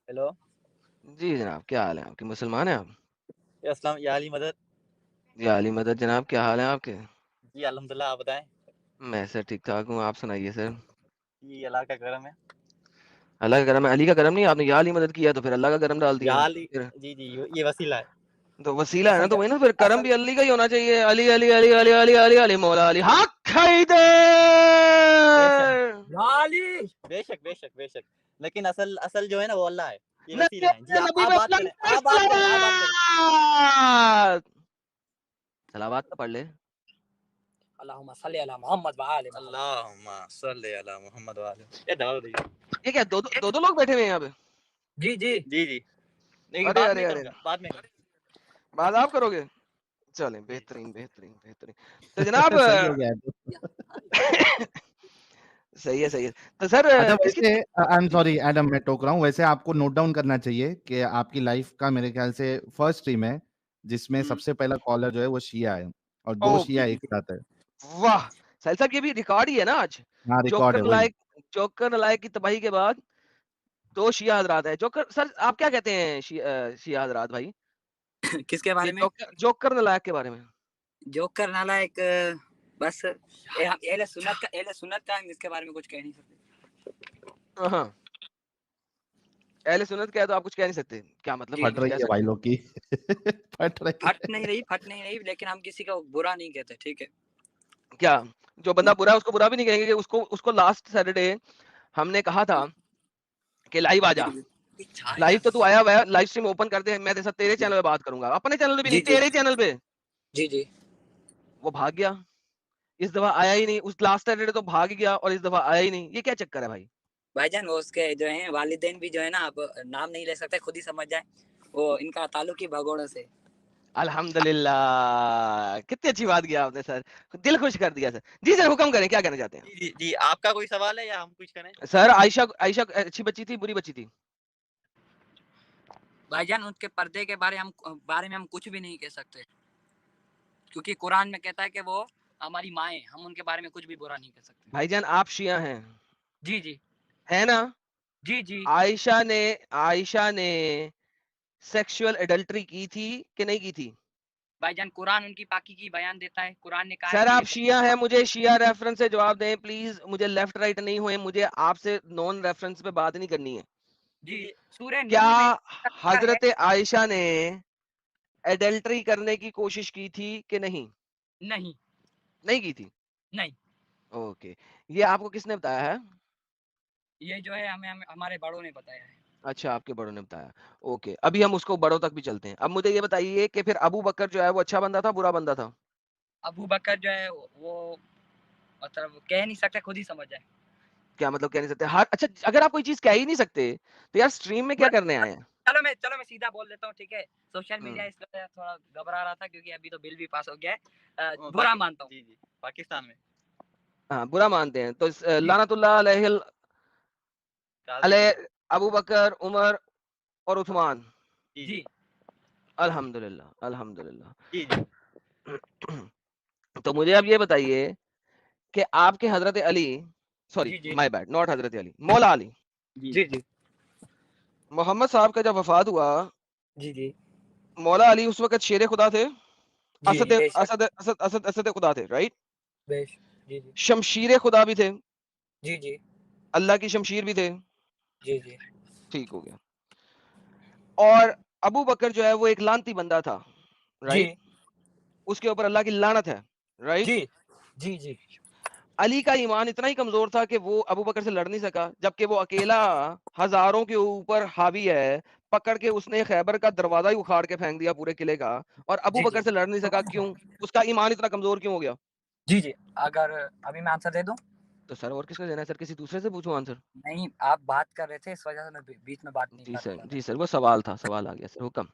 Hello جی جناب، کیا حال ہے آپ کے؟ مسلمان ہیں آپ؟ السلام یا علی مدد. یا علی مدد جناب، کیا حال ہے آپ کے؟ جی الحمدللہ, آپ بتائیں. میں سر ٹھیک ٹھاک ہوں، آپ سنائیے سر. جی اللہ کا کرم ہے. اللہ کا کرم ہے، علی کا کرم نہیں. آپ نے یا علی مدد کیا تو پھر اللہ کا کرم ڈال دیا. یا علی, پھر جی جی یہ وسیلہ ہے. تو وسیلہ ہے نا، اصل تو وہی نا، پھر کرم اصل بھی علی کا ہی ہونا چاہیے. علی علی علی علی علی علی علی مولا علی حق حیدر. بے شک یا علی, بے شک بے شک بے شک, لیکن اصل جو ہے نا وہ اللہ ہے. یہ نبی وسیلہ ہے. جی نبی آپ بات کریں, آپ بات کریں, آپ بات کریں. صلوات تو پڑھ لے. اللہم صلی علی محمد وآل محمد. اللہم صلی علی محمد وآل. یہ دعوت دی. یہ کیا دو لوگ بیٹھے ہوئے ہیں یہاں پہ؟ جی جی جی جی, نہیں ارے بعد میں ارے کروں ارے، گا, بعد میں. بات آپ کرو گے؟ چلیں، بہترین بہترین بہترین. تو جناب صحیح ہو گیا تو. صحیح ہے صحیح ہے. تو سر اچھا کس ویسے آئی ایم سوری ایڈم, میں ٹوک رہا ہوں. ویسے آپ کو نوٹ ڈاؤن کرنا چاہیے کہ آپ کی لائف کا میرے خیال سے فرسٹ اسٹریم ہے جس میں سب سے پہلا کالر جو ہے وہ شیعہ ہے, اور 2 شیعہ ایک ساتھ ہے. واہ سہیل صاحب, یہ بھی ریکارڈ ہی ہے نا آج. ہاں ریکارڈ ہے وہی. جوکر نلائق کی تباہی کے بعد 2 شیعہ حضرات ہیں. جوکر سر آپ کیا کہتے ہیں شیعہ حضرات بھائی؟ کس کے بارے میں؟ جوکر نلائق کے بارے میں. جوکر نالائق بس اہل سنت کا ہم اس کے بارے میں کچھ کہہ نہیں سکتے. ہاں اہل سنت کیا ہے تو آپ کچھ کہہ نہیں سکتے. کیا مطلب پھٹ کچھ رہی کہہ ہے بھائی سکتے لوگ کی. پھٹ رہی پھٹ نہیں رہی, لیکن ہم کسی کا برا نہیں کہتے, ٹھیک ہے. کیا جو بندہ برا ہے اس کو برا بھی نہیں کہیں گے. کہ اس کو لاسٹ سیٹرڈے ہم نے کہا تھا کہ لائیو آ جا. لائیو تو آیا ہوا ہے, لائیو اسٹریم اوپن کر دے, میں تیرے چینل پہ بات کروں گا, اپنے چینل پہ بھی نہیں, تیرے چینل پہ. جی جی وہ بھاگ گیا, اس دفعہ آیا ہی نہیں. اس لاسٹ سیٹرڈے تو بھاگ گیا اور اس دفعہ آیا ہی نہیں. یہ کیا چکر ہے بھائی؟ بھائی جان, وہ اس کے جو ہیں والدین بھی جو ہے نا, آپ نام نہیں لے سکتے, خود ہی سمجھ جائیں. وہ ان کا تعلق ہی بھگوڑوں سے. الحمدللہ, کتنی اچھی بات کیا آپ نے سر, دل خوش کر دیا سر. جی سر حکم کریں, کیا کہنا چاہتے ہیں؟ جی جی, آپ کا کوئی سوال ہے یا ہم کچھ کریں؟ سر عائشہ اچھی بچی تھی بری بچی تھی؟ بھائی جان ان کے پردے کے بارے میں ہم کچھ بھی نہیں کہہ سکتے, کیونکہ قرآن میں کہتا ہے کہ وہ ہماری مائیں, ہم ان کے بارے میں کچھ بھی برا نہیں کہہ سکتے. بھائی جان آپ شیعہ ہیں جی جی ہے نا؟ جی جی. عائشہ نے سیکشول ایڈلٹری کی تھی کہ نہیں کی تھی؟ بھائی جان قرآن ان کی پاکی کی بیان دیتا ہے. قرآن نے کہا ہے سر کہ آپ شیعہ ہیں, مجھے شیعہ ریفرنس سے جواب دیں پلیز. مجھے لیفٹ رائٹ نہیں ہوئے, مجھے آپ سے نان ریفرنس پہ بات نہیں کرنی ہے. جی سورہ کیا نور میں حضرت عائشہ نے ایڈلٹری کرنے کی کوشش کی تھی کہ نہیں؟ نہیں کی تھی. نہیں. اوکے, یہ آپ کو کس نے بتایا ہے؟ یہ جو ہے ہمیں ہمارے بڑوں نے بتایا ہے. اچھا آپ کے بڑوں نے بتایا. اوکے, ابھی ہم اس کو بڑوں تک بھی چلتے ہیں. اب مجھے یہ بتائیے کہ پھر ابو بکر جو ہے وہ اچھا بندہ تھا برا بندہ تھا؟ ابو بکر جو ہے وہ مطلب کہہ نہیں سکتے, خود ہی سمجھ جائے. کیا مطلب کہہ نہیں سکتے؟ اچھا اگر آپ کوئی چیز کہہ ہی نہیں سکتے تو یار سٹریم میں کیا کرنے آئے ہیں؟ چلو میں سیدھا بول دیتا ہوں, ٹھیک ہے. سوشل میڈیا اس وجہ تھوڑا گھبرا رہا تھا کیونکہ ابھی تو بل بھی پاس ہو گیا ہے. برا مانتا ہوں. جی جی, پاکستان میں ہاں برا مانتے ہیں تو لعنت اللہ علیہ ابو بکر, عمر اور عثمان. جی الحمدللہ الحمدللہ. جی. تو مجھے اب یہ بتائیے کہ آپ کے حضرت علی, سوری مائی بیڈ, ناٹ حضرت علی, مولا علی, جی جی محمد صاحب کا جب وفات ہوا, جی جی مولا علی اس وقت شیر خدا تھے, جی بے شک, اسد خدا تھے, رائٹ؟ بے شک. جی جی شمشیر خدا بھی تھے, جی جی اللہ کی شمشیر بھی تھے. جی جی ٹھیک ہو گیا. اور ابو بکر جو ہے وہ ایک لانتی بندہ تھا, رائٹ؟ اس کے اوپر اللہ کی لعنت ہے, رائٹ؟ جی جی جی. علی کا ایمان اتنا ہی کمزور تھا کہ وہ ابو بکر سے لڑ نہیں سکا, جبکہ وہ اکیلا ہزاروں کے اوپر حاوی ہے, پکڑ کے اس نے خیبر کا دروازہ ہی اکھاڑ کے پھینک دیا پورے قلعے کا, اور ابو بکر سے لڑ نہیں سکا. کیوں؟ اس کا ایمان اتنا کمزور کیوں ہو گیا؟ جی جی, اگر ابھی میں آنسر دے دوں تو سر اور کس کا دینا ہے سر؟ کسی دوسرے سے پوچھو آنسر. نہیں, آپ بات کر رہے تھے اس وجہ سے میں بیچ میں بات نہیں جی کر سر, رہا جی تھا. سر, وہ سوال تھا, سوال آ گیا سر, حکم.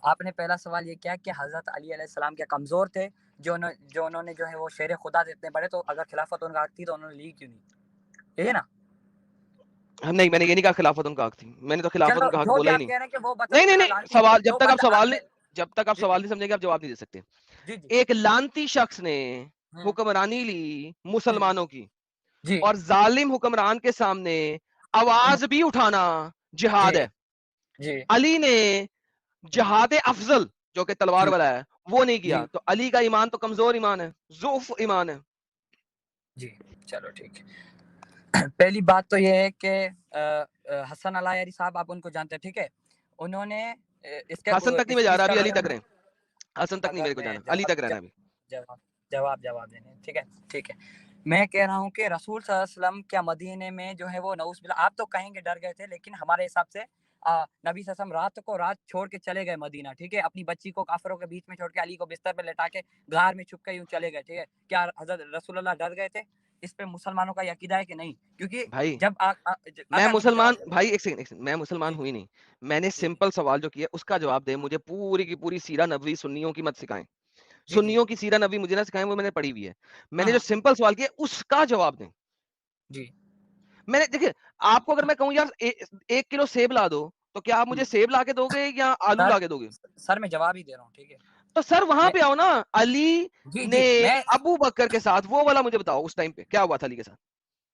آپ نے پہلا سوال یہ کیا کہ حضرت علی علیہ السلام کیا کمزور تھے جو انہوں نے جو ہے وہ شیر خدا اتنے بڑے, تو اگر خلافت ان کا حق تھی تو انہوں نے لی کیوں نہیں, یہ ہے نا؟ نہیں, میں نے یہ نہیں کہا خلافت ان کا حق تھی, میں نے تو خلافت چلو ان کا حق جو بھی بولا ہی آپ نہیں. کہہ رہے ہیں کہ وہ نہیں نہیں بندہ نہیں, لانتی, سوال جو جب تک آپ بندہ سوال میں نہیں, جب تک آپ سوال نہیں سمجھیں گے آپ جواب نہیں دے سکتے. جی جی ایک لانتی شخص نے حکمرانی لی مسلمانوں کی, جی اور ظالم حکمران کے سامنے آواز بھی اٹھانا جہاد ہے. جی علی نے جہاد افضل جو کہ تلوار جی والا ہے وہ نہیں جی کیا, تو علی کا ایمان تو کمزور ایمان ہے, ضعف ایمان ہے. جی چلو ٹھیک ہے. پہلی بات تو یہ ہے کہ حسن علایری صاحب آپ ان کو جانتے ہیں, ٹھیک ہے, انہوں نے اس کے حسن تک نہیں میں جا اس رہا, کے ابھی علی بارے تک میں, رہے, حسن تک نہیں اگر میرے کو میں جانا, علی تک رہنا ابھی. جواب دینے, ٹھیک ہے ٹھیک ہے. میں کہہ رہا ہوں کہ رسول صلی اللہ علیہ وسلم کیا مدینے میں جو ہے وہ نعوذ باللہ, آپ تو کہیں گے ڈر گئے تھے, لیکن ہمارے حساب سے نبی صلی اللہ علیہ وسلم رات چھوڑ کے چلے گئے مدینہ, ٹھیک ہے, اپنی بچی کو کافروں کے بیچ میں چھوڑ کے علی کو بستر پہ لٹا کے غار میں چھپ کے یوں چلے گئے, ٹھیک ہے. کیا حضرت رسول اللہ ڈر گئے تھے؟ اس پہ مسلمانوں کا عقیدہ ہے کہ نہیں؟ کیونکہ بھائی جب میں مجھے مسلمان, جواب دے. بھائی ایک سیکنڈ, میں مسلمان جی ہوئی نہیں, میں نے جی سمپل سوال جو کیا اس کا جواب دے, مجھے پوری کی پوری سیرہ نبوی سنیوں کی مت سکھائیں, جی جی سنیوں کی سیرہ نبوی مجھے نہ سکھائیں, وہ میں نے پڑھی ہوئی ہے. میں نے جو ہاں سمپل سوال کیا اس کا جواب دیں. جی میں نے دیکھیں, آپ کو اگر میں کہوں یار 1 کلو سیب لا دو, تو کیا آپ مجھے سیب لا کے دو گے یا آلو سر لا کے دو گے؟ سر میں جواب ہی دے رہا ہوں, ٹھیک ہے. تو سر وہاں میں پہ آؤ نا, علی جی نے جی میں ابو بکر کے ساتھ وہ والا مجھے بتاؤ, اس ٹائم پہ کیا ہوا تھا علی کے ساتھ؟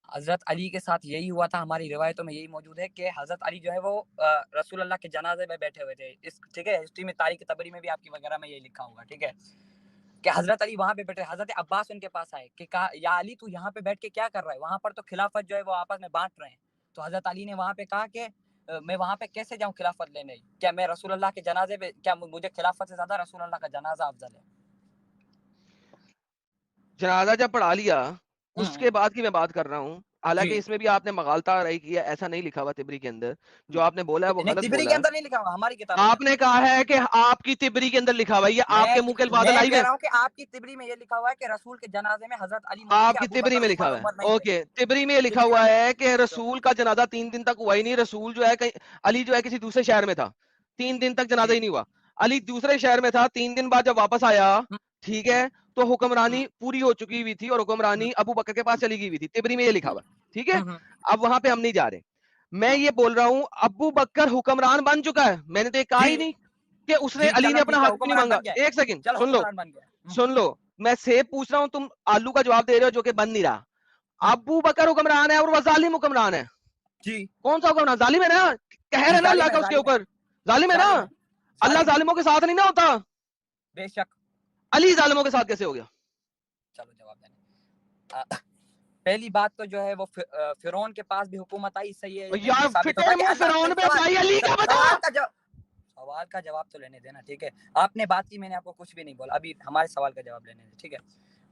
حضرت علی کے ساتھ یہی ہوا تھا, ہماری روایتوں میں یہی موجود ہے کہ حضرت علی جو ہے وہ رسول اللہ کے جنازے میں بیٹھے ہوئے تھے. ٹھیک ہے, ہسٹری میں تاریخ تبری میں بھی آپ کی وغیرہ میں یہی لکھا ہوگا, ٹھیک ہے, کہ حضرت علی وہاں پہ بیٹھے. حضرت عباس ان کے پاس آئے کہ کہا یا علی تو یہاں پہ بیٹھ کے کیا کر رہا ہے, وہاں پر تو خلافت جو ہے وہ آپس میں بانٹ رہے ہیں. تو حضرت علی نے وہاں پہ کہا کہ میں وہاں پہ کیسے جاؤں خلافت لینے, کیا میں رسول اللہ کے جنازے پہ, کیا مجھے خلافت سے زیادہ رسول اللہ کا جنازہ افضل ہے؟ جنازہ جب پڑھا لیا اس ہوں کے بعد کی میں بات کر رہا ہوں, حالانکہ جی اس میں بھی آپ نے مغالطہ رہی کیا, ایسا نہیں لکھا ہوا تبری کے اندر, جو آپ نے بولا ہے وہ نہیں, غلط تبری کے بولا ہے. اندر نہیں لکھا ہوا, ہماری کتابوں کے آپ اندر. نے کہا ہے کہ آپ کی تبری کے اندر لکھا ہوا ہے, یہ آپ کے منہ کے الفاظ میں لائیو کہہ ہیں, رہا ہوں کہ آپ کی تبری میں یہ لکھا ہوا ہے کہ رسول کے جنازے میں حضرت علی موجود آپ تھے, کی ابو تبری بکر میں لکھا ہوا عمر ہے, نہیں تھے. اوکے, تبری میں یہ لکھا تبری ہوا میں ہے کہ رسول کا جنازہ 3 دن تک ہوا ہی نہیں, رسول جو ہے کہیں, علی جو ہے کسی دوسرے شہر میں تھا, 3 دن تک جنازہ جی ہی نہیں ہوا, علی دوسرے شہر میں تھا, 3 دن بعد جب واپس آیا, ٹھیک ہے, تو حکمرانی پوری ہو چکی ہوئی تھی اور حکمرانی ابو بکر کے پاس چلی گئی ہوئی تھی, تبری میں یہ لکھا ہوا ہے, ٹھیک ہے. اب وہاں پہ ہم نہیں جا رہے, میں یہ بول رہا ہوں ابو بکر حکمران بن چکا ہے, میں نے تو یہ کہا ہی جی نہیں کہ اس نے جی علی چلو نے اپنا ٹھیک ہے, حق کیوں نہیں حکمران مانگا. بن گئے, ایک سیکنڈ چلو سن لو, حکمران بن گئے. سن لو, میں سیب پوچھ رہا ہوں, تم آلو کا جواب دے رہے ہو جو کہ بن نہیں رہا. ابو بکر حکمران ہے اور وہ ظالم حکمران ہے. جی کون سا حکمران؟ ظالم ہے نا, قہر جی ہے نا اللہ ظالم ہے, کا اس کے ظالم ہے, اوپر, ظالم ہے نا, ظالم ہے, اللہ ظالم ہے, ظالموں کے ساتھ نہیں نہ ہوتا, بے شک. علی ظالموں کے ساتھ کیسے ہو گیا؟ چلو جواب دینے. پہلی بات تو جو ہے وہ فرعون کے پاس بھی حکومت آئی, اس سے یہ نہیں یار ثابت ہوتا فٹے کہ منہ اللہ فرعون نہیں. پہ بھائی علی کا بتا. سوال کا جواب تو لینے دینا, ٹھیک ہے, آپ نے بات کی, میں نے آپ کو کچھ بھی نہیں بولا, ابھی ہمارے سوال کا جواب لینے دیں, ٹھیک ہے.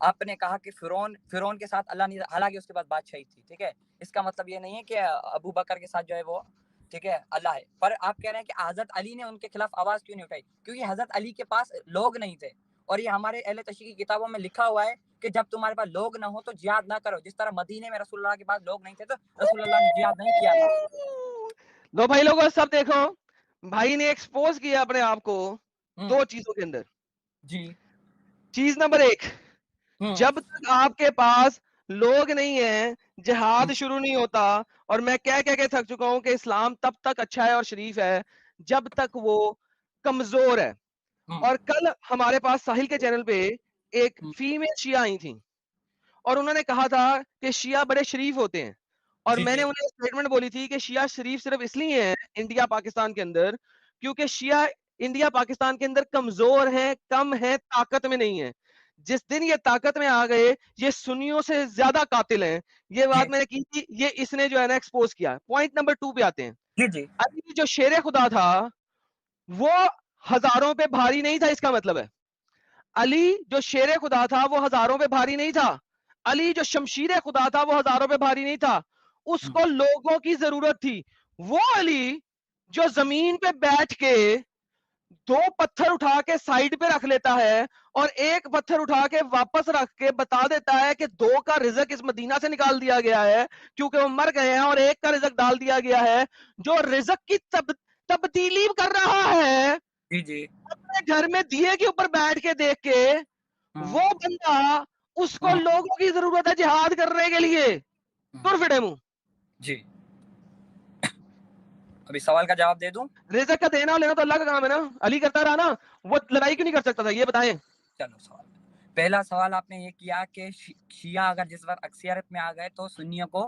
آپ نے کہا کہ فرعون کے ساتھ اللہ نے, حالانکہ اس کے پاس بادشاہی تھی, ٹھیک ہے, اس کا مطلب یہ نہیں ہے کہ ابو بکر کے ساتھ جو ہے وہ, ٹھیک ہے, اللہ ہے. پر آپ کہہ رہے ہیں کہ حضرت علی نے ان کے خلاف آواز کیوں نہیں اٹھائی؟ کیونکہ حضرت علی کے پاس لوگ نہیں تھے, اور یہ ہمارے اہل تشریح کی کتابوں میں لکھا ہوا ہے کہ جب تمہارے پاس لوگ نہ ہو تو جہاد نہ کرو. جس طرح مدینے میں رسول اللہ کے پاس لوگ نہیں تھے تو رسول اللہ نے جہاد نہیں کیا تھا. لو بھائی لوگوں سب دیکھو, بھائی نے ایکسپوز کیا اپنے آپ کو ہوں 2 چیزوں کے اندر. جی چیز نمبر 1, ہوں جب تک آپ کے پاس لوگ نہیں ہیں جہاد شروع نہیں ہوتا. اور میں کہہ کے تھک چکا ہوں کہ اسلام تب تک اچھا ہے اور شریف ہے جب تک وہ کمزور ہے. اور کل ہمارے پاس ساحل کے چینل پہ ایک فیمیل شیعہ آئی تھیں اور انہوں نے کہا تھا کہ شیعہ بڑے شریف ہوتے ہیں, اور جی میں نے جی انہیں اسٹیٹمنٹ بولی تھی کہ شیعہ شریف صرف اس لیے ہیں انڈیا پاکستان کے اندر کیونکہ شیعہ انڈیا پاکستان کے اندر کمزور ہیں, کم ہیں, طاقت میں نہیں ہیں. جس دن یہ طاقت میں آ گئے یہ سنیوں سے زیادہ قاتل ہیں. یہ بات میں نے کی تھی, یہ اس نے جو ہے نا ایکسپوز کیا. پوائنٹ نمبر 2 پہ آتے ہیں. جی جی علی جو شیر خدا تھا وہ ہزاروں پہ بھاری نہیں تھا, اس کا مطلب ہے علی جو شیر خدا تھا وہ ہزاروں پہ بھاری نہیں تھا. علی جو شمشیر خدا تھا وہ ہزاروں پہ بھاری نہیں تھا, اس کو لوگوں کی ضرورت تھی. وہ علی جو زمین پہ بیٹھ کے 2 پتھر اٹھا کے سائیڈ پہ رکھ لیتا ہے اور 1 پتھر اٹھا کے واپس رکھ کے بتا دیتا ہے کہ 2 کا رزق اس مدینہ سے نکال دیا گیا ہے کیونکہ وہ مر گئے ہیں اور 1 کا رزق ڈال دیا گیا ہے, جو رزق کی تبدیلی کر رہا ہے جی جی اپنے گھر میں دیے کے اوپر بیٹھ کے دیکھ کے, وہ بندہ اس کو لوگوں کی ضرورت ہے جہاد کرنے کے لیے. تر فٹے منہ. جی ابھی سوال کا جواب دے دوں. رزق کا دینا لینا تو اللہ کا کام ہے نا, علی کرتا رہا نا, وہ لڑائی کیوں نہیں کر سکتا تھا یہ بتائیں. چلو سوال, پہلا سوال آپ نے یہ کیا کہ شیعہ اگر جس وقت اکثریت میں آ گئے تو سنیوں کو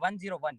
101,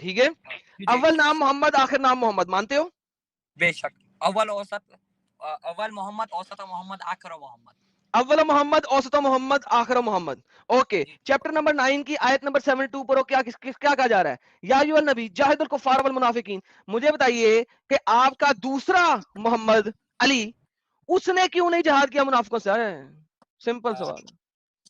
ٹھیک ہے. اول نام محمد آخر نام محمد مانتے ہو؟ بے شک. اول محمد اوسط محمد آخر محمد. اول محمد اوسط محمد آخر محمد. اوکے. چیپٹر نمبر 9 کی آیت نمبر 72 پر کیا کہا جا رہا ہے؟ یا ایھا النبی جاہد الکفار والمنافقین. مجھے بتائیے کہ آپ کا دوسرا محمد علی اس نے کیوں نہیں جہاد کیا منافقوں سے؟ سمپل سوال.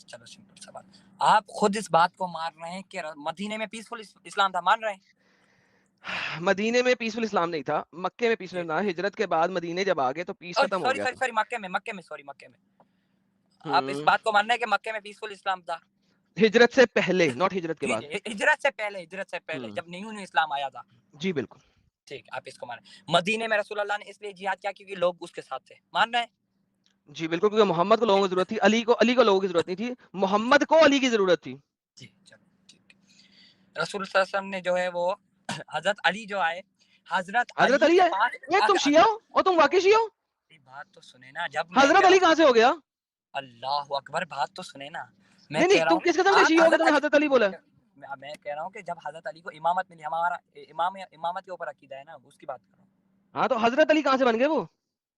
چلو سمپل سوال. آپ خود اس بات کو مان رہے ہیں کہ مدینے میں پیسفل اسلام تھا، مان رہے ہیں؟ مدینے میں پیسفل اسلام نہیں تھا، مکے میں پیسفل اسلام. ہجرت کے بعد مدینے جب آ گئے تو پیس ختم ہو گیا. سوری مکے میں آپ اس بات کو مان رہے ہیں کہ مکے میں پیسفل اسلام تھا؟ ہجرت سے پہلے، ناٹ ہجرت کے بعد. ہجرت سے پہلے جب نیو اسلام آیا تھا. جی بالکل ٹھیک. آپ اس کو مان رہے ہیں. مدینے میں رسول اللہ نے اس لیے جہاد کیا کیونکہ لوگ اس کے ساتھ تھے، مان رہے ہیں؟ جی بالکل، کیونکہ محمد کو لوگوں کی ضرورت تھی، علی کو لوگوں کی ضرورت نہیں تھی، محمد کو علی کی ضرورت تھی. جی چلو ٹھیک. رسول صلی اللہ علیہ وسلم نے جو ہے وہ حضرت علی جو آئے، حضرت علی کے پاس. تم شیعہ ہو اور تم واقعی شیعہ ہو؟ بات تو سنے نا. جب حضرت علی کہاں سے ہو گیا؟ اللہ اکبر. بات تو سنے نا. نہیں تم کس قسم کے شیعہ ہو کہ تم نے حضرت علی بولا؟ میں کہہ رہا ہوں کہ جب حضرت علی کو امامت ملی، ہمارا امامت کے اوپر عقیدہ ہے نا، اس کی بات کر رہا ہوں. ہاں تو حضرت علی کہاں سے بن گئے وہ؟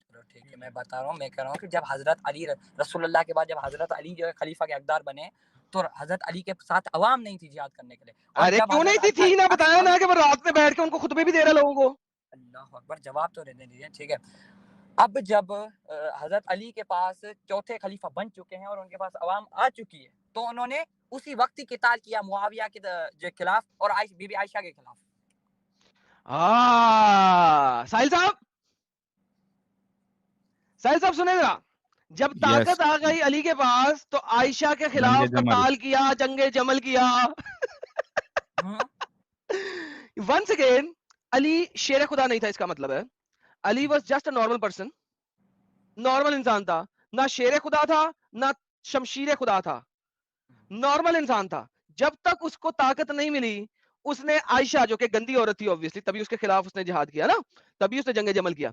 چلو ٹھیک ہے، میں بتا رہا ہوں. میں کہہ رہا ہوں کہ جب حضرت علی رسول اللہ کے بعد جب حضرت علی جو ہے خلیفہ کے حقدار بنے تو حضرت علی کے ساتھ عوام نہیں تھی جہاد کرنے کے لیے. ارے کیوں نہیں تھی نا، بتایا نا کہ وہ رات میں بیٹھ کے ان کو خطبے بھی دے رہا لوگوں کو. اللہ اکبر. جواب تو دینے دیجیے. ٹھیک ہے. اب جب حضرت علی کے پاس چوتھے خلیفہ بن چکے ہیں اور ان کے پاس عوام آ چکی ہے تو انہوں نے اسی وقت ہی قتال کیا معاویہ کے خلاف اور بی بی عائشہ کے خلاف. ساحل صاحب سنیں ذرا. جب طاقت آ گئی علی کے پاس تو عائشہ کے خلاف قتال کیا، جنگ جمل کیا. ونس اگین علی شیر خدا نہیں تھا، اس کا مطلب ہے Ali was just a normal person. Normal انسان تھا، نہ شیر خدا تھا نہ شمشیر خدا تھا، نارمل انسان تھا. جب تک اس کو طاقت نہیں ملی اس نے عائشہ جو کہ گندی عورت تھی obviously، تبھی اس کے خلاف اس نے جہاد کیا نا، تبھی اس نے جنگ جمل کیا.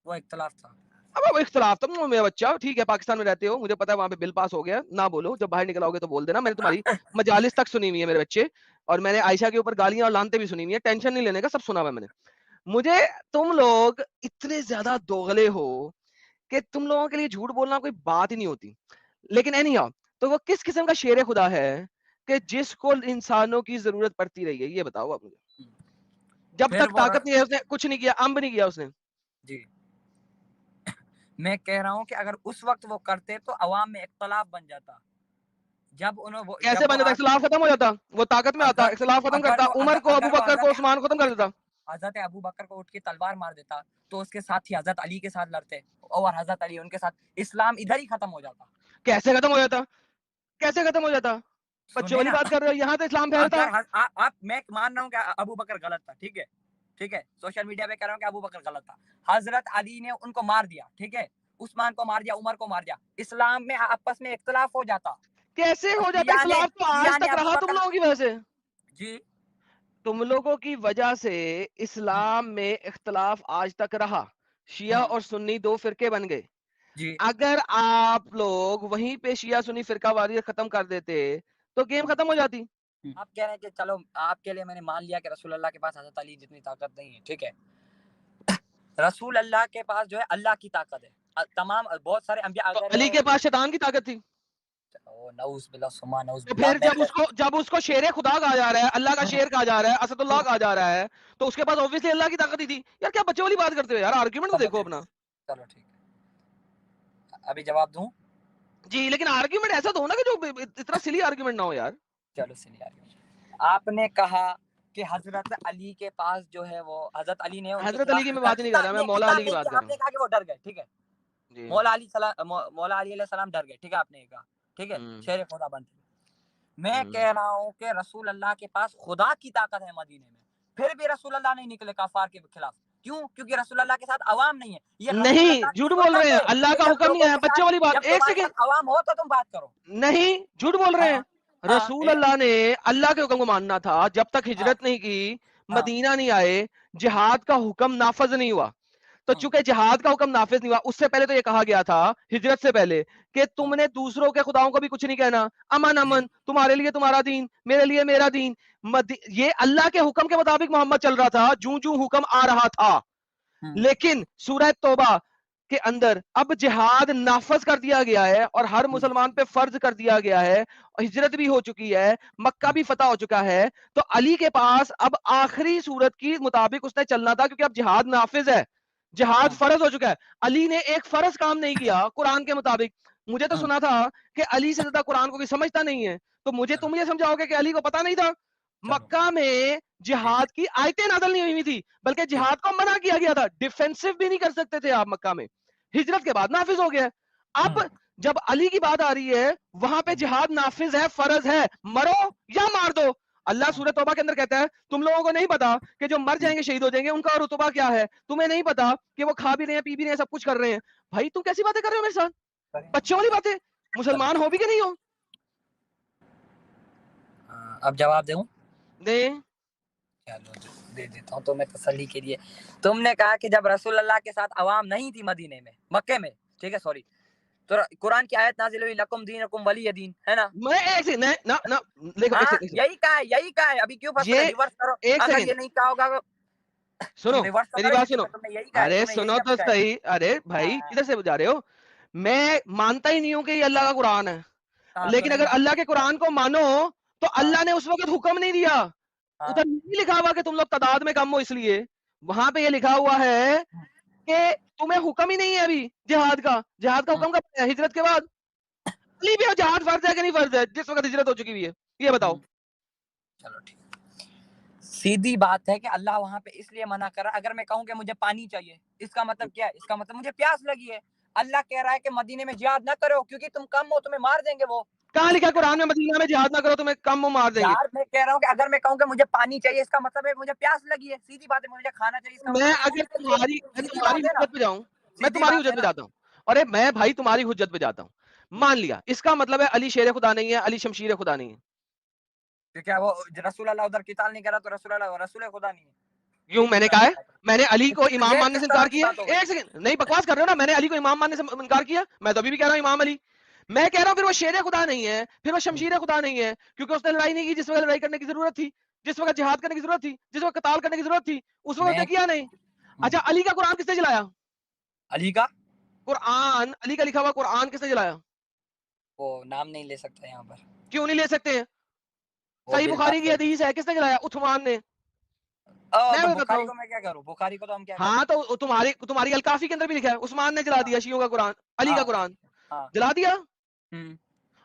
وہ اختلاف تھا. اب اختلاف تھا میرا بچہ. ٹھیک ہے پاکستان میں رہتے ہو، مجھے پتا ہے وہاں پہ بل پاس ہو گیا، نہ بولو، جب باہر نکل آؤ گے تو بول دینا. میں نے تمہاری مجالس تک سنی ہوئی ہے میرے بچے، اور میں نے عائشہ کے اوپر گالیاں اور لانتے بھی سنی ہوئی ہیں. ٹینشن نہیں لینے کا، سب سنا ہوا میں نے. مجھے تم لوگ اتنے زیادہ دوغلے ہو کہ تم لوگوں کے لیے جھوٹ بولنا کوئی بات ہی نہیں ہوتی. لیکن اینی ہاؤ، تو وہ کس قسم کا شیر خدا ہے کہ جس کو انسانوں کی ضرورت پڑتی رہی ہے؟ یہ بتاؤ آپ مجھے. جب تک طاقت نہیں ہے اس نے کچھ نہیں کیا، امب نہیں کیا اس نے. جی میں کہہ رہا ہوں کہ اگر اس وقت وہ کرتے تو عوام میں اختلاف بن جاتا. جب انہوں کیسے بن جاتا؟ اختلاف ختم ہو جاتا، وہ طاقت میں آتا، اختلاف ختم کرتا، عمر کو، ابو بکر کو، عثمان ختم کر دیتا. حضرت ابو بکر کو اٹھ کے تلوار مار دیتا تو اس کے ساتھ ہی حضرت علی کے ساتھ لڑتے اور حضرت علی ان کے ساتھ، اسلام ادھر ہی ختم ہو جاتا. کیسے ختم ہو جاتا؟ کیسے ختم ہو جاتا؟ بچے والی بات کر رہے ہو، یہاں تو اسلام پھیلتا. آپ میں مان رہا ہوں کہ ابو بکر غلط تھا. ٹھیک ہے سوشل میڈیا پہ کہہ رہا ہوں کہ ابو بکر غلط تھا. حضرت علی نے ان کو مار دیا. ٹھیک ہے، عثمان کو مار دیا، عمر کو مار دیا. اسلام میں آپس میں اختلاف ہو جاتا. کیسے ہو جاتا؟ اختلاف تو آج تک رہا تم لوگوں کی وجہ سے. جی تم لوگوں کی وجہ سے اسلام میں اختلاف آج تک رہا. شیعہ اور سنی دو فرقے بن گئے. جی اگر آپ لوگ وہیں پہ شیعہ سنی فرقہ واریت ختم کر دیتے تو گیم ختم ہو جاتی. آپ کہہ رہے ہیں کہ چلو آپ کے لیے میں نے مان لیا کہ رسول اللہ کے پاس حضرت علی جتنی طاقت نہیں ہے. ٹھیک ہے، رسول اللہ کے پاس جو ہے اللہ کی طاقت ہے. تمام بہت سارے انبیاء علی کے پاس شیطان کی طاقت تھی. نعوذ باللہ سما نعوذ تو باللہ. پھر جب اس کو شیر خدا کہا جا رہا ہے، اللہ کا شیر کہا جا رہا ہے، اسد اللہ کہا جا رہا ہے، تو اس کے پاس obviously اللہ کی طاقت ہی تھی. یار کیا بچے والی بات کرتے ہو یار، آرگیومنٹ تو دیکھو اپنا. چلو ٹھیک ہے، ابھی جواب دوں؟ جی لیکن آرگیومنٹ ایسا دو نا کہ جو اتنا سلی آرگیومنٹ نہ ہو یار. چلو سلی آرگیومنٹ. آپ نے کہا کہ حضرت علی کے پاس جو ہے وہ حضرت علی نے حضرت علی کی میں بات نہیں کر رہا، میں مولا علی کی بات کر رہا ہوں. آپ نے کہا کہ وہ ڈر گئے. ٹھیک ہے، مولا علی علیہ السلام ڈر گئے. ٹھیک ہے، آپ نے کہا ٹھیک ہے شیر خدا بنتے. میں کہہ رہا ہوں کہ رسول اللہ کے پاس خدا کی طاقت ہے مدینے میں، پھر بھی رسول اللہ نہیں نکلے کفار کے خلاف. کیوں؟ کیونکہ رسول اللہ کے ساتھ عوام نہیں ہے. یہ نہیں جھوٹ بول رہے ہیں، اللہ کا حکم نہیں ہے. بچے والی بات. ایک سیکنڈ، عوام ہو تو تم بات کرو. نہیں جھوٹ بول رہے ہیں. رسول اللہ نے اللہ کے حکم کو ماننا تھا. جب تک ہجرت نہیں کی، مدینہ نہیں آئے، جہاد کا حکم نافذ نہیں ہوا. تو چونکہ جہاد کا حکم نافذ نہیں ہوا، اس سے پہلے تو یہ کہا گیا تھا ہجرت سے پہلے کہ تم نے دوسروں کے خداؤں کو بھی کچھ نہیں کہنا، امن امن، تمہارے لیے تمہارا دین، میرے لیے میرا دین. یہ اللہ کے حکم کے مطابق محمد چل رہا تھا جوں جوں حکم آ رہا تھا. لیکن سورہ توبہ کے اندر اب جہاد نافذ کر دیا گیا ہے اور ہر مسلمان پہ فرض کر دیا گیا ہے، ہجرت بھی ہو چکی ہے، مکہ بھی فتح ہو چکا ہے، تو علی کے پاس اب آخری صورت کی مطابق اس نے چلنا تھا، کیونکہ اب جہاد نافذ ہے، جہاد فرض ہو چکا ہے. علی نے ایک فرض کام نہیں کیا قرآن کے مطابق. مجھے تو سنا تھا کہ علی سے زیادہ قرآن کو کوئی سمجھتا نہیں ہے، تو مجھے تم یہ سمجھاؤ گے کہ علی کو پتا نہیں تھا؟ مکہ میں جہاد کی آیتیں نازل نہیں ہوئی تھی، بلکہ جہاد کو منع کیا گیا تھا، ڈیفینسو بھی نہیں کر سکتے تھے آپ مکہ میں. ہجرت کے بعد نافذ ہو گیا. اب جب علی کی بات آ رہی ہے وہاں پہ جہاد نافذ ہے، فرض ہے، مرو یا مار دو. اللہ سورہ توبہ کے اندر کہتا ہے تم لوگوں کو نہیں پتا کہ جو مر جائیں گے شہید ہو جائیں گے ان کا رتبہ کیا ہے، تمہیں نہیں پتا کہ وہ کھا بھی رہے ہیں پی بھی رہے ہیں سب کچھ کر رہے ہیں. بھائی تم کیسی باتیں کر رہے ہو میرے ساتھ؟ بچوں والی باتیں. مسلمان ہو بھی کہ نہیں ہو؟ اب جواب دوں؟ دیں. چلو دے دیتا ہوں تو میں تسلی کے لیے. تم نے کہا کہ جب رسول اللہ کے ساتھ عوام نہیں تھی مدینے میں، مکے میں، ٹھیک ہے، سوری، تو قرآن کی آیت نازل ہوئی لکم دینکم ولی دین، ہے نا؟ میں ایک سیکنڈ دیکھو ہاں ایک یہی کہا ہے. ابھی کیوں پھنس رہے؟ یہ ریورس کرو. ایک اگر سیکنڈ یہ نہیں کہا ہوگا سنو ریورس تو میری کرو بات یہ سنو. چیز. تم نے یہی کہا ہے، ارے تم نے یہی سنو تو لفظ کہا ہے. صحیح. ارے بھائی کدھر سے جا رہے ہو؟ میں مانتا ہی نہیں ہوں کہ یہ اللہ کا قرآن ہے، ہاں، تو لیکن نہیں اگر مانتے. اللہ کے قرآن کو مانو تو ہاں، اللہ نے اس وقت حکم نہیں دیا. ہاں، ادھر نہیں لکھا ہوا کہ تم لوگ تعداد میں کم ہو، اس لیے وہاں پہ یہ لکھا ہوا ہے کہ تمہیں حکم ہی نہیں ہے ابھی جہاد کا. جہاد کا حکم کب ہے؟ ہجرت کے بعد. علی بھی جہاد فرض ہے کہ نہیں فرض ہے جس وقت ہجرت ہو چکی ہوئی ہے؟ یہ بتاؤ. چلو ٹھیک. سیدھی بات ہے کہ اللہ وہاں پہ اس لیے منع کر رہا ہے. اگر میں کہوں کہ مجھے پانی چاہیے، اس کا مطلب کیا ہے؟ اس کا مطلب مجھے پیاس لگی ہے. اللہ کہہ رہا ہے کہ مدینے میں جہاد نہ کرو کیونکہ تم کم ہو، تمہیں مار دیں گے وہ. کہاں لکھا قرآن میں مدینہ میں جہاد نہ کرو تمہیں کم مار دیں گے؟ یار میں کہہ رہا ہوں کہ اگر میں کہوں کہ مجھے پانی چاہیے، اس کا مطلب ہے مجھے پیاس لگی ہے. سیدھی بات ہے. مجھے کھانا چاہیے، اس کا میں مطلب مجھے اگر بھوک لگی ہے. سیدھی تمہاری بات ہے نا. حجت پہ جاؤں، میں سیدھی تمہاری بات ہے حجت پہ نا. جاتا ہوں. ارے میں بھائی تمہاری حجت پہ جاتا ہوں. مان لیا اس کا مطلب ہے علی شیر خدا نہیں ہے، علی شمشیر خدا نہیں ہے. کیا وہ رسول اللہ ادھر قتال نہیں کرا تو رسول اللہ رسول خدا نہیں ہے؟ کیوں میں نے کہا ہے میں نے علی کو امام یہ ماننے سے کس طرح انکار کی کیا بات ہو ہے؟ گئی؟ ایک سیکنڈ نہیں بکواس کر رہے ہو نا. میں نے علی کو امام ماننے سے انکار کیا؟ میں تو ابھی بھی کہہ رہا ہوں امام علی. میں کہہ رہا ہوں پھر وہ شیر خدا نہیں ہے، پھر وہ شمشیر خدا نہیں ہے، کیونکہ اس نے لڑائی نہیں کی جس وقت لڑائی کرنے کی ضرورت تھی، جس وقت جہاد کرنے کی ضرورت تھی، جس وقت قتال کرنے کی ضرورت تھی، اس وقت اس نے کیا نہیں. اچھا علی کا قرآن کس نے جلایا؟ علی کا قرآن علی کا لکھا ہوا قرآن کس نے جلایا؟ وہ نام نہیں لے سکتا یہاں پر. کیوں نہیں لے سکتے ہیں؟ وہ صحیح بل بخاری کی حدیث ہے، کس نے جلایا؟ عثمان نے. میں تو بتاتا بخاری ہوں. کو میں کیا کروں؟ بخاری کو تو ہم کیا کریں؟ ہاں تو تمہاری الکافی کے اندر بھی لکھا ہے عثمان نے جلا دیا شیعوں کا قرآن، علی کا قرآن ہاں. جلا دیا. ہم.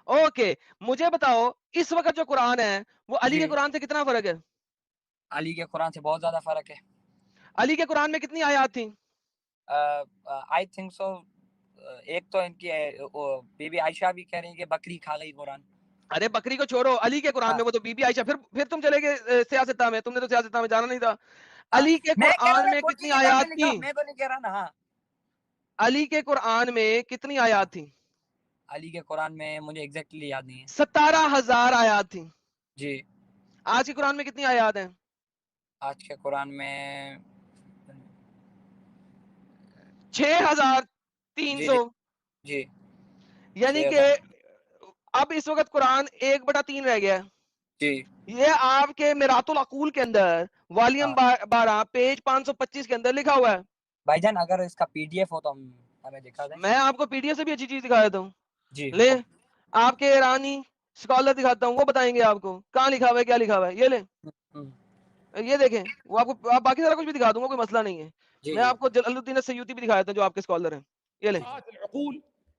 اوکے مجھے بتاؤ اس وقت جو قرآن ہے وہ علی کے جی. قرآن سے کتنا فرق ہے؟ علی کے قرآن سے بہت زیادہ فرق ہے. علی کے قرآن میں کتنی آیات تھیں؟ آئی تھنک سو ایک تو ان کی بی بی عائشہ بھی کہہ رہی ہیں کہ بکری کھا گئی قرآن. ارے بکری کو چھوڑو، علی کے قرآن میں وہ تو بی بی عائشہ. پھر تم چلے گئے سیاستہ میں، تم نے تو سیاستہ میں جانا نہیں تھا. علی کے میں کہہ رہا قرآن ہوں میں کچھ کتنی کتاب میں آیات لکھا، تھیں؟ میں تو نہیں کہہ رہا نا. ہاں علی کے قرآن میں کتنی آیات تھیں؟ علی کے قرآن میں مجھے ایگزیکٹلی یاد نہیں ہے. 17,000 آیات تھیں. جی. آج کے قرآن میں کتنی آیات ہیں؟ آج کے قرآن میں 6,300. جی. یعنی کہ اب اس وقت قرآن 1/3 رہ گیا ہے. جی. یہ آپ کے میرات العقول کے اندر والیم 12 پیج 525 کے اندر لکھا ہوا ہے. بھائی جان اگر اس کا پی ڈی ایف ہو تو ہمیں دکھا دیں. میں آپ کو پی ڈی ایف سے بھی اچھی چیز دکھا دیتا ہوں. جی. لے آپ کے ایرانی اسکالر دکھاتا ہوں، وہ بتائیں گے آپ کو کہاں لکھا ہوا ہے کیا لکھا ہوا ہے. یہ لیں یہ دیکھیں، وہ آپ کو باقی سارا کچھ بھی دکھا دوں گا، کوئی مسئلہ نہیں ہے. میں آپ کو جلال الدین السیوطی بھی دکھا دیتا ہوں جو آپ کے اسکالر ہیں. یہ لیں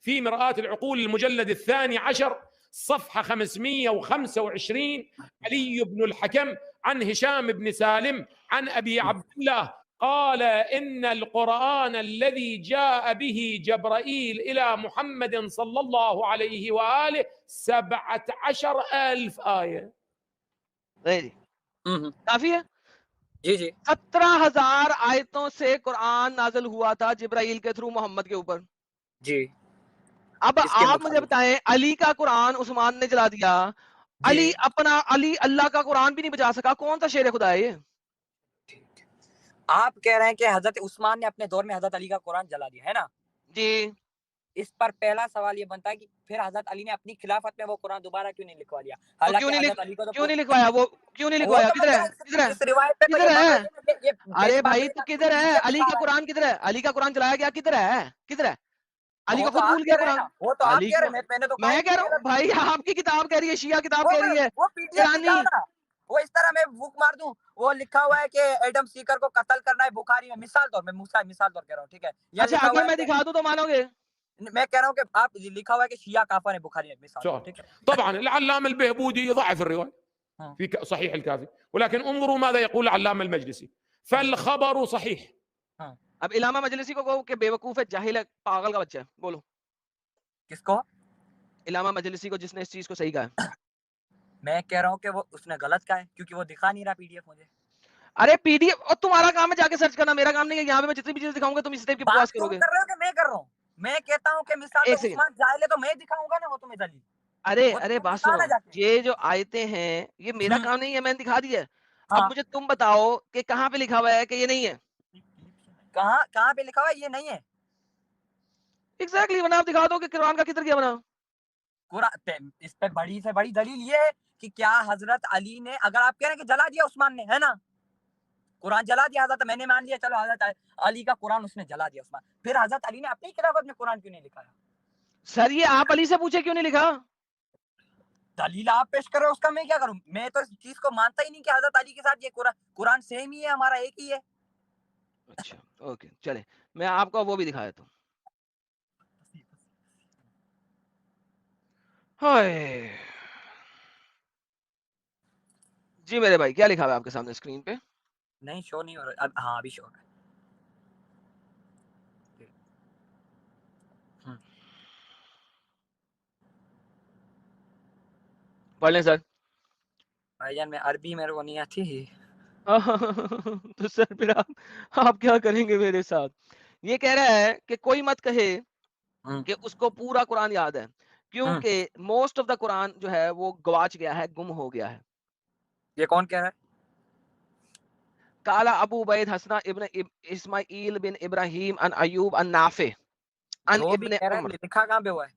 في مرآة العقول المجلد 12 صفحة 525 علي بن الحكم عن هشام بن سالم عن أبي عبد الله قال إن القرآن الذي جاء به جبرائيل إلى محمد صلى الله عليه وآله 17,000 آية. کافی ہے. جی جی 17,000 آیتوں سے قرآن نازل ہوا تھا جبرائیل کے تھرو محمد کے اوپر. جی. اب آپ مجھے بتائیں علی کا قرآن عثمان نے جلا دیا. علی اللہ کا قرآن بھی نہیں بچا سکا. کون سا شیر خدا ہے یہ؟ آپ کہہ رہے ہیں کہ حضرت عثمان نے اپنے دور میں حضرت علی کا قرآن جلا دیا ہے نا جی اس پر پہلا سوال یہ بنتا ہے کہ پھر حضرت علی نے اپنی خلافت میں وہ قرآن دوبارہ کیوں نہیں لکھوا لیا تو حالانکہ کیوں نہیں حضرت علی کو تو کیوں نہیں لکھوایا وہ کیوں نہیں وہ لکھوایا تو کدھر ہے مجھے کدھر ہے اس روایت پہ تو کدھر یہ ہے بات ہے کہ یہ ارے میری بات بھائی ہے تو کہ کدھر ہے PDF علی دکھا کا رہا ہے قرآن کدھر ہے علی کا قرآن جلایا گیا کدھر ہے کدھر ہے علی وہ کا تو خود آپ بھول کہہ گیا رہے ہیں قرآن نا وہ تو آپ علی کہہ رہے کو ہیں میں نے تو کہا میں ہی کہہ نہیں رہا ہے ہوں بھائی آپ کی کتاب کہہ رہی ہے شیعہ کتاب کہہ رہی ہے وہ PDF ایرانی دکھاؤ نا وہ اس طرح میں بک مار دوں وہ لکھا ہوا ہے کہ ایڈم سیکر کو قتل کرنا ہے بخاری میں مثال طور میں مثال طور کہہ رہا ہوں ٹھیک ہے یا اچھا لکھا اگر ہوا میں ہے کہ دکھا دوں تو مانو گے میں کہہ رہا ہوں کہ آپ لکھا ہوا ہے کہ شیعہ کافر ہے بخاری میں مثال طور شوف ٹھیک ہے طبعا العلامة البهبودي ضعف الرواية في صحيح الكافي ولكن انظروا ماذا يقول العلامة المجلسي فالخبر صحيح. اب علامہ مجلسی کو کہو کہ بیوقوف ہے جاہل ہے پاگل کا بچہ ہے بولو کس کو علامہ مجلسی کو جس نے اس چیز کو صحیح کہا ہے میں کہہ رہا ہوں کہ وہ اس نے غلط کہا ہے کیونکہ وہ دکھا نہیں رہا PDF مجھے ارے پی ڈی ایف اور تمہارا کام ہے جا کے سرچ کرنا میرا کام نہیں ہے یہاں پہ میں جتنی بھی چیز دکھاؤں گا تم اس ٹائپ کی بکواس بات کرو تم گے کر رہے ہو کہ میں کر رہا ہوں میں کہتا ہوں کہ مثال ایک تو سیکنڈ عثمان جاہل ہے تو میں دکھاؤں گا نا وہ تمہیں دلیل ارے وہ تو ارے تم بات دکھا سنو نا جا کے یہ جو آیتیں ہیں یہ میرا کام نہیں ہے میں نے دکھا دیا ہے اب ہاں مجھے تم بتاؤ کہ کہاں پہ لکھا ہوا ہے کہ یہ نہیں ہے کہاں پہ لکھا ہوا ہے یہ نہیں ہے ایگزیکٹلی ورنہ آپ دکھا دو کہ قرآن کا کدھر گیا بنا قرآن اس پہ بڑی سے بڑی دلیل یہ ہے کہ کیا حضرت علی نے اگر آپ کہہ رہے ہیں کہ جلا دیا عثمان نے ہے نا قرآن جلا دیا حضرت میں نے مان لیا چلو حضرت علی کا قرآن اس نے جلا دیا عثمان پھر حضرت علی نے اپنی خلافت میں قرآن کیوں نہیں لکھایا سر یہ آپ علی سے پوچھے کیوں نہیں لکھا دلیل آپ پیش کر رہے ہو اس کا میں کیا کروں میں تو اس چیز کو مانتا ہی نہیں کہ حضرت علی کے ساتھ یہ قرآن سیم ہی ہے ہمارا ایک ہی ہے اچھا اوکے چلے میں آپ کو وہ بھی دکھا دیتا ہوں ہائے جی میرے بھائی کیا لکھا ہوا ہے آپ کے سامنے اسکرین پہ نہیں شو نہیں ہو رہا ہاں ابھی شو ہو رہا ہے پڑھ لیں سر بھائی جان میں عربی میرے کو نہیں آتی تو سر پھر آپ کیا کریں گے میرے ساتھ یہ کہہ رہا ہے کہ کوئی مت کہے کہ اس کو پورا قرآن یاد ہے کیونکہ موسٹ آف دا قرآن جو ہے وہ گواچ گیا ہے گم ہو گیا ہے یہ کون کہہ رہا ہے کالا ابو عبید حسنا ابن اسماعیل بن ابراہیم ان ایوب ان نافع ان جو بھی ابن کہہ رہا عمر ہے لکھا کہاں پہ ہوا ہے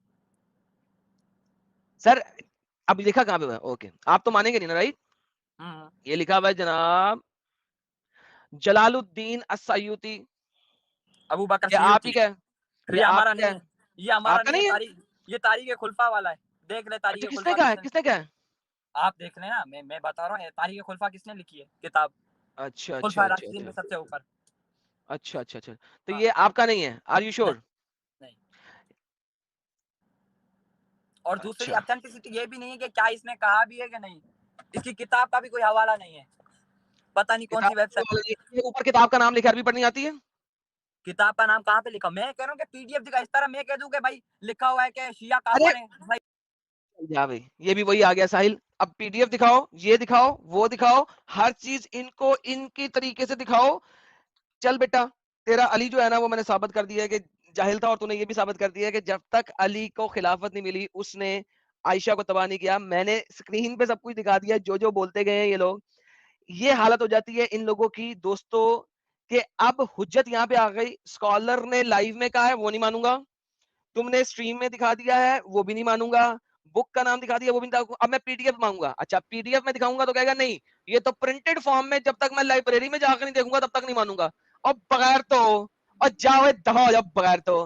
سر اب لکھا کہاں پہ ہوا ہے اوکے آپ تو مانیں گے نہیں نا رائٹ یہ لکھا ہوا ہے جناب جلال الدین السیوطی ابو بکر یہ آپ سیوطی ہی کا یہ آپ ہمارا ہی کا نہیں ہے یہ ہمارا آپ کا نہیں ہے نہیں ہے تاریخ یہ تاریخ خلفا والا ہے دیکھ لے اچھا تاریخ کس نے خلفا کہا ہے کس نے کہا ہے آپ دیکھ لیں نا میں بتا رہا ہوں تاریخ خلفا کس نے لکھی ہے کتاب اچھا اچھا خلفا اچھا راشدین اچھا میں سب سے اوپر اچھا اچھا اچھا تو ہاں یہ آپ کا نہیں ہے آر یو شور نہیں اور دوسری اچھا اتھینٹسٹی یہ بھی نہیں ہے کہ کیا اس نے کہا بھی ہے کہ نہیں اس کی کتاب کا بھی کوئی حوالہ نہیں ہے پتہ نہیں کون سی ویب سائٹ اوپر کتاب کا نام لکھا عربی پڑھنی آتی ہے کتاب کا نام کہاں پہ لکھا میں کہہ رہا ہوں کہ PDF دکھا اس طرح میں کہہ دوں کہ بھائی لکھا ہوا ہے کہ شیعہ ارے کافر ہیں جا بھائی یہ بھی وہی آ گیا ساحل اب پی ڈی ایف دکھاؤ یہ دکھاؤ وہ دکھاؤ ہر چیز ان کو ان کی طریقے سے دکھاؤ چل بیٹا تیرا علی جو ہے نا وہ میں نے ثابت کر دیا ہے کہ جاہل تھا اور تو نے یہ بھی ثابت کر دیا ہے کہ جب تک علی کو خلافت نہیں ملی اس نے عائشہ کو تباہ نہیں کیا میں نے اسکرین پہ سب کچھ دکھا دیا جو بولتے گئے ہیں یہ لوگ یہ حالت ہو جاتی ہے ان لوگوں کی دوستوں کہ اب حجت یہاں پہ آ گئی اسکالر نے لائیو میں کہا ہے وہ نہیں مانوں گا تم نے اسٹریم میں دکھا دیا ہے وہ بھی نہیں مانوں گا بک کا نام دکھا دیا وہ بھی نہیں اب میں PDF مانگوں گا اچھا PDF میں دکھاؤں گا تو کہے گا نہیں یہ تو پرنٹڈ فارم میں جب تک میں لائبریری میں جا کر نہیں دیکھوں گا تب تک نہیں مانوں گا اور بغیر تو اور جاؤ دفاع ہو جاؤ بغیر تو